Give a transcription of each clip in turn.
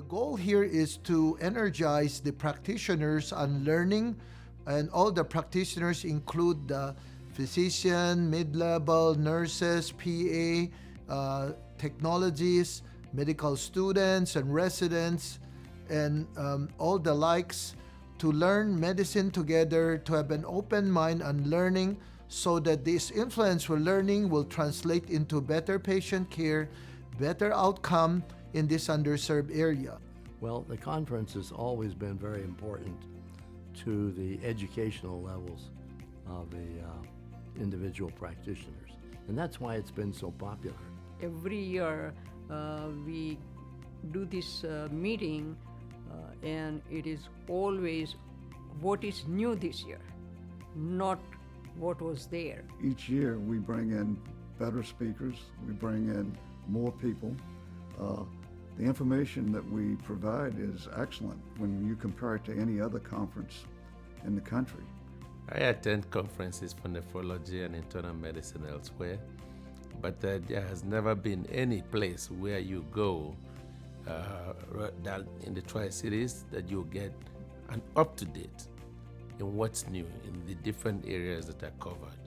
goal here is to energize the practitioners on learning, and all the practitioners include the physician, mid-level, nurses, PA, technologists, medical students and residents, and all the likes, to learn medicine together, to have an open mind on learning, so that this influence for learning will translate into better patient care, better outcome in this underserved area. Well, the conference has always been very important to the educational levels of the individual practitioners, and that's why it's been so popular. Every year we do this meeting, and it is always what is new this year, not what was there. Each year we bring in better speakers, we bring in more people. The information that we provide is excellent when you compare it to any other conference in the country. I attend conferences for nephrology and internal medicine elsewhere, but there has never been any place where you go that in the Tri-Cities that you get an up-to-date in what's new in the different areas that are covered.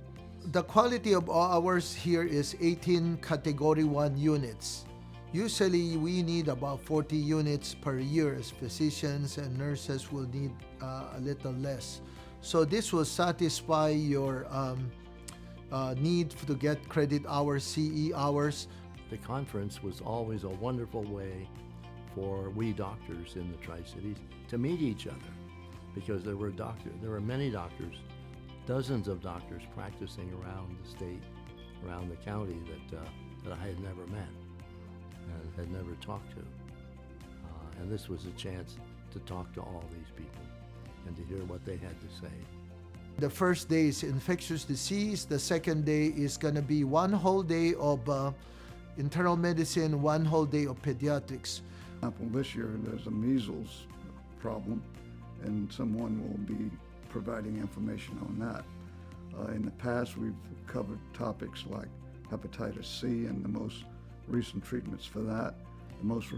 The quality of ours here is 18 Category 1 units. Usually we need about 40 units per year, as physicians and nurses will need a little less. So this will satisfy your need to get credit hours, CE hours. The conference was always a wonderful way for we doctors in the Tri-Cities to meet each other, because there were many doctors, dozens of doctors practicing around the state, around the county that I had never met and had never talked to. And this was a chance to talk to all these people and to hear what they had to say. The first day is infectious disease. The second day is going to be one whole day of internal medicine, one whole day of pediatrics. For example, this year there's a measles problem, and someone will be providing information on that. In the past, we've covered topics like hepatitis C and the most recent treatments for that, the most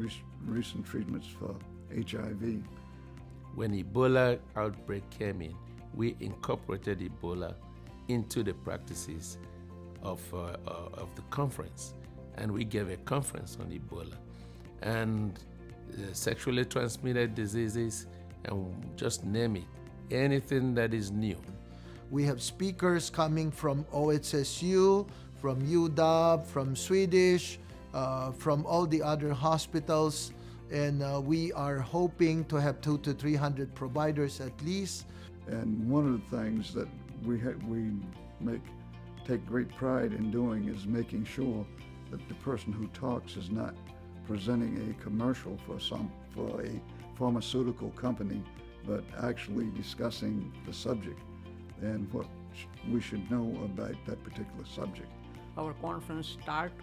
recent treatments for HIV. When Ebola outbreak came in, we incorporated Ebola into the practices of the conference, and we gave a conference on Ebola and sexually transmitted diseases, and just name it, anything that is new. We have speakers coming from OHSU, from UW, from Swedish, from all the other hospitals, and we are hoping to have 200 to 300 providers at least. And one of the things that we take great pride in doing is making sure that the person who talks is not presenting a commercial for a pharmaceutical company, but actually discussing the subject and what we should know about that particular subject. Our conference starts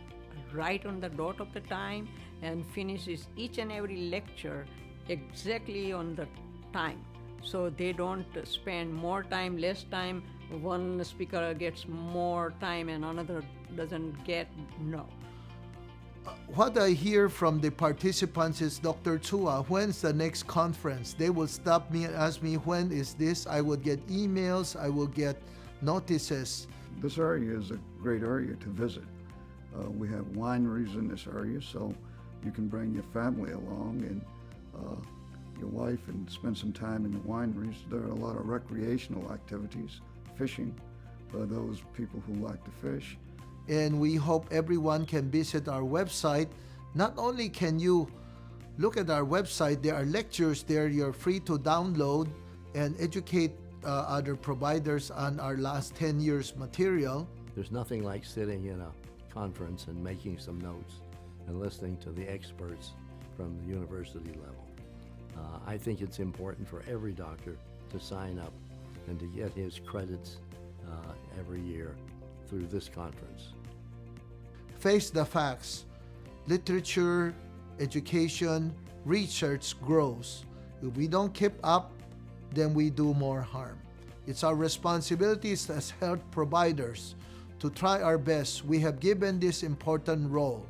right on the dot of the time and finishes each and every lecture exactly on the time. So they don't spend more time, less time. One speaker gets more time and another doesn't get, no. What I hear from the participants is, Dr. Chua, when's the next conference? They will stop me and ask me, when is this? I will get emails, I will get notices. This area is a great area to visit. We have wineries in this area, so you can bring your family along and your wife and spend some time in the wineries. There are a lot of recreational activities, fishing for those people who like to fish. And we hope everyone can visit our website. Not only can you look at our website, there are lectures there you're free to download and educate other providers on our last 10 years material. There's nothing like sitting in a conference and making some notes and listening to the experts from the university level. I think it's important for every doctor to sign up and to get his credits every year through this conference. Face the facts. Literature, education, research grows. If we don't keep up, then we do more harm. It's our responsibilities as health providers to try our best. We have given this important role,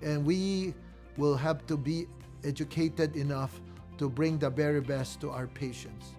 and we will have to be educated enough to bring the very best to our patients.